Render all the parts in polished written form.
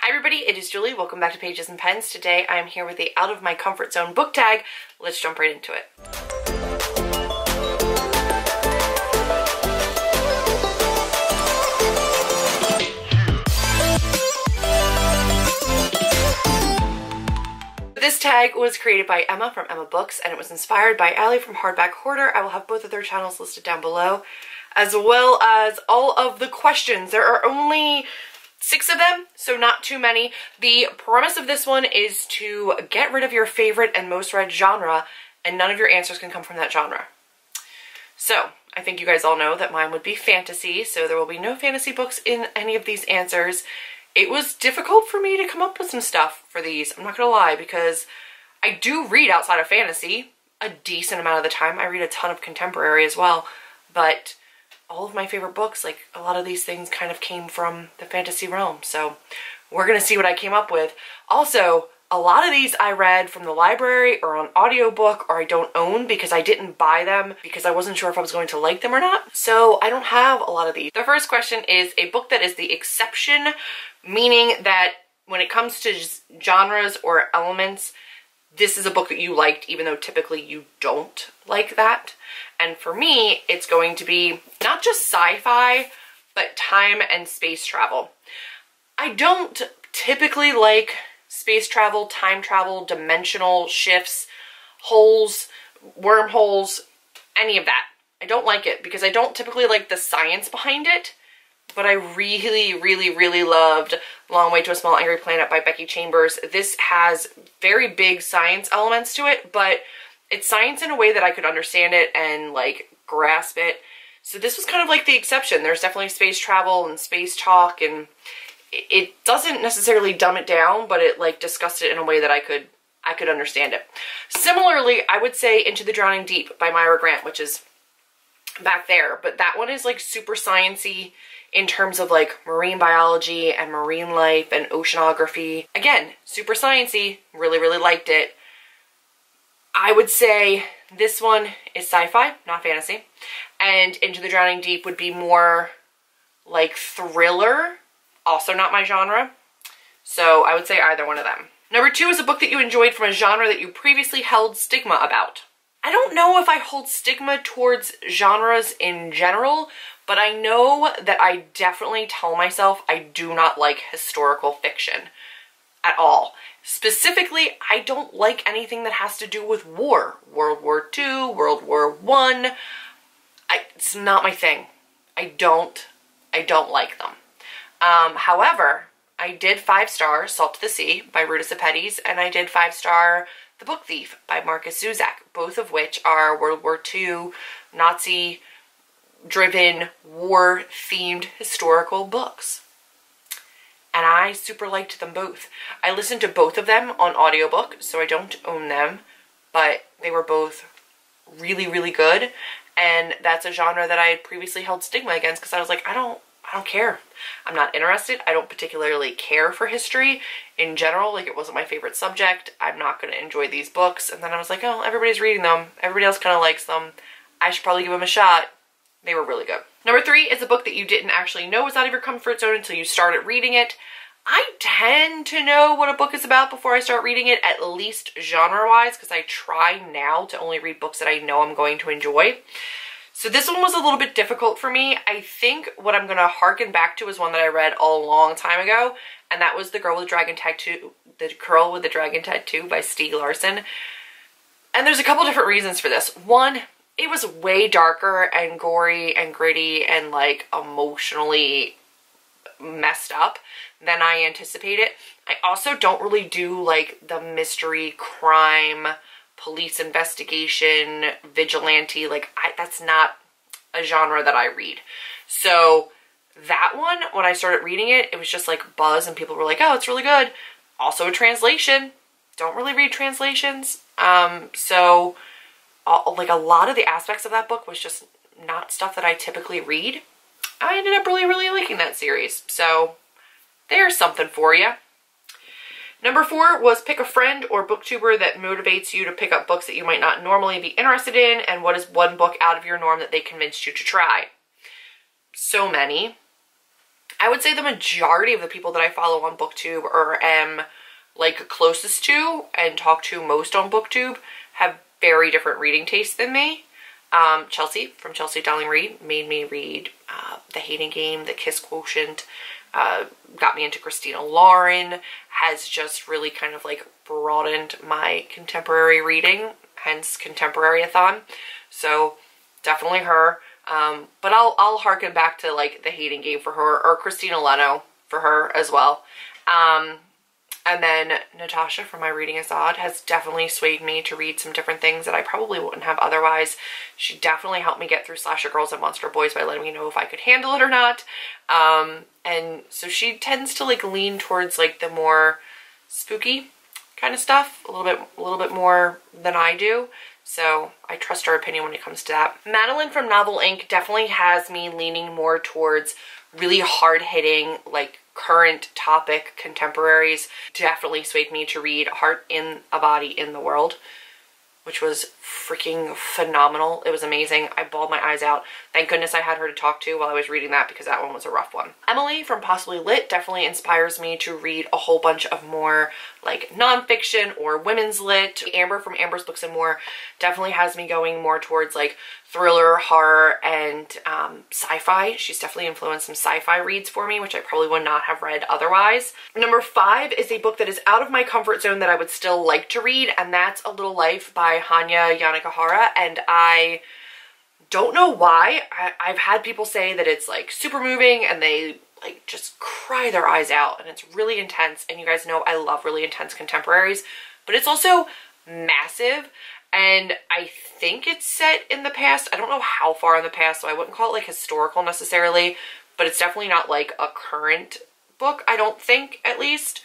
Hi everybody, it is Julie. Welcome back to Pages and Pens. Today I am here with the Out of My Comfort Zone book tag. Let's jump right into it. This tag was created by Emma from Emma Books, and it was inspired by Allie from Hardback Hoarder. I will have both of their channels listed down below, as well as all of the questions. There are only 6 of them, so not too many. The premise of this one is to get rid of your favorite and most read genre, and none of your answers can come from that genre. So, I think you guys all know that mine would be fantasy, so there will be no fantasy books in any of these answers. It was difficult for me to come up with some stuff for these, I'm not gonna lie, because I do read outside of fantasy a decent amount of the time. I read a ton of contemporary as well, but all of my favorite books, like a lot of these things kind of came from the fantasy realm. So we're gonna see what I came up with. Also, a lot of these I read from the library or on audiobook, or I don't own because I didn't buy them because I wasn't sure if I was going to like them or not. So I don't have a lot of these. The first question is a book that is the exception, meaning that when it comes to genres or elements, this is a book that you liked even though typically you don't like that. And for me, it's going to be not just sci-fi, but time and space travel. I don't typically like space travel, time travel, dimensional shifts, holes, wormholes, any of that. I don't like it because I don't typically like the science behind it, but I really loved Long Way to a Small Angry Planet by Becky Chambers. This has very big science elements to it, but it's science in a way that I could understand it and like grasp it. So this was kind of like the exception. There's definitely space travel and space talk, and it doesn't necessarily dumb it down, but it like discussed it in a way that I could understand it. Similarly, I would say Into the Drowning Deep by Myra Grant, which is back there, but that one is like super science-y in terms of like marine biology and marine life and oceanography. Again, super science-y, really liked it. I would say this one is sci-fi, not fantasy, and Into the Drowning Deep would be more like thriller, also not my genre, so I would say either one of them. Number 2 is a book that you enjoyed from a genre that you previously held stigma about. I don't know if I hold stigma towards genres in general, but I know that I definitely tell myself I do not like historical fiction at all. Specifically, I don't like anything that has to do with war. World War II, World War I. It's not my thing. I don't like them. However, I did 5-star Salt to the Sea by Ruta Sepetys, and I did 5-star The Book Thief by Markus Zusak, both of which are World War II, Nazi-driven, war-themed historical books. And I super liked them both. I listened to both of them on audiobook, so I don't own them, but they were both really good, and that's a genre that I had previously held stigma against because I was like, I don't care. I'm not interested. I don't particularly care for history in general. Like, it wasn't my favorite subject. I'm not going to enjoy these books. And then I was like, oh, everybody's reading them. Everybody else kind of likes them. I should probably give them a shot. They were really good. Number 3 is a book that you didn't actually know was out of your comfort zone until you started reading it. I tend to know what a book is about before I start reading it, at least genre-wise, because I try now to only read books that I know I'm going to enjoy. So this one was a little bit difficult for me. I think what I'm going to harken back to is one that I read a long time ago, and that was The Girl with the Dragon Tattoo by Stieg Larsson. And there's a couple different reasons for this. One, it was way darker and gory and gritty and like emotionally messed up than I anticipated. I also don't really do like the mystery, crime, police investigation, vigilante, like that's not a genre that I read. So that one, when I started reading it, it was just like buzz and people were like, oh, it's really good. Also a translation. Don't really read translations. So like a lot of the aspects of that book was just not stuff that I typically read. I ended up really liking that series. So there's something for you. Number 4 was pick a friend or booktuber that motivates you to pick up books that you might not normally be interested in, and what is one book out of your norm that they convinced you to try? So many. I would say the majority of the people that I follow on BookTube or am like closest to and talk to most on BookTube have very different reading tastes than me. Chelsea from Chelsea Darling Read made me read The Hating Game, The Kiss Quotient, got me into Christina Lauren, has just really kind of like broadened my contemporary reading, hence Contemporary-a-thon. So definitely her. But I'll harken back to like The Hating Game for her, or Christina Leno for her as well. And then Natasha from My Reading Is Odd has definitely swayed me to read some different things that I probably wouldn't have otherwise. She definitely helped me get through Slasher Girls and Monster Boys by letting me know if I could handle it or not. And so she tends to like lean towards like the more spooky kind of stuff a little bit more than I do. So I trust her opinion when it comes to that. Madeline from Novel Inc. definitely has me leaning more towards really hard-hitting, like current topic contemporaries. Definitely swayed me to read Heart in a Body in the World, which was freaking phenomenal. It was amazing. I bawled my eyes out. Thank goodness I had her to talk to while I was reading that, because that one was a rough one. Emily from Possibly Lit definitely inspires me to read a whole bunch of more like nonfiction or women's lit. Amber from Amber's Books and More definitely has me going more towards like thriller, horror, and sci-fi. She's definitely influenced some sci-fi reads for me, which I probably would not have read otherwise. Number 5 is a book that is out of my comfort zone that I would still like to read, and that's A Little Life by Hanya Yanagihara. And I don't know why. I've had people say that it's like super moving and they like just cry their eyes out, and it's really intense. And you guys know I love really intense contemporaries, but it's also massive. And I think it's set in the past. I don't know how far in the past, so I wouldn't call it like historical necessarily, but it's definitely not like a current book, I don't think, at least.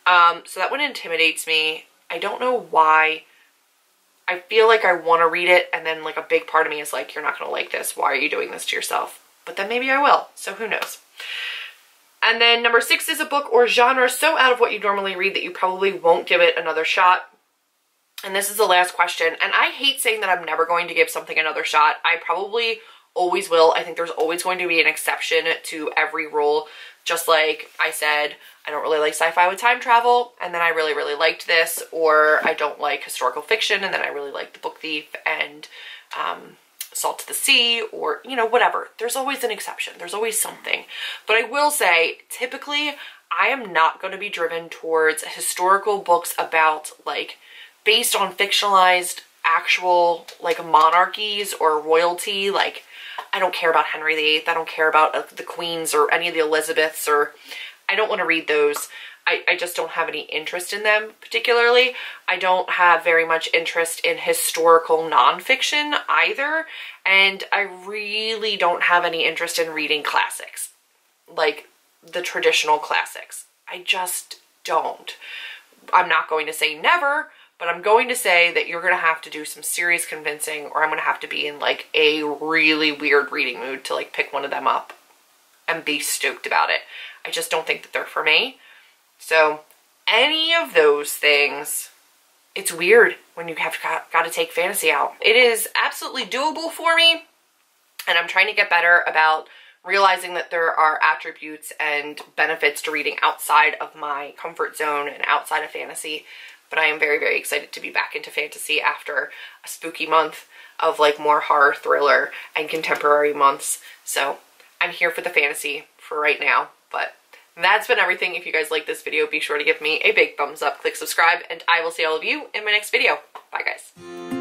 So that one intimidates me. I don't know why. I feel like I want to read it, and then like a big part of me is like, you're not going to like this. Why are you doing this to yourself? But then maybe I will, so who knows. And then number 6 is a book or genre so out of what you normally read that you probably won't give it another shot. And this is the last question, and I hate saying that I'm never going to give something another shot. I probably always will. I think there's always going to be an exception to every rule. Just like I said, I don't really like sci-fi with time travel, and then I really, really liked this. Or I don't like historical fiction, and then I really like The Book Thief and Salt to the Sea, or, you know, whatever. There's always an exception. There's always something. But I will say, typically, I am not going to be driven towards historical books about, like, based on fictionalized actual like monarchies or royalty. Like, I don't care about Henry VIII. I don't care about the Queens or any of the Elizabeths, or I don't want to read those. I just don't have any interest in them particularly. I don't have very much interest in historical nonfiction either, and I really don't have any interest in reading classics, like the traditional classics. I just don't. I'm not going to say never, but I'm going to say that you're going to have to do some serious convincing, or I'm going to have to be in like a really weird reading mood to like pick one of them up and be stoked about it. I just don't think that they're for me. So any of those things, it's weird when you have got to take fantasy out. It is absolutely doable for me, and I'm trying to get better about realizing that there are attributes and benefits to reading outside of my comfort zone and outside of fantasy. But I am very, very excited to be back into fantasy after a spooky month of like more horror, thriller, and contemporary months. So I'm here for the fantasy for right now. But that's been everything. If you guys like this video, be sure to give me a big thumbs up, click subscribe, and I will see all of you in my next video. Bye, guys.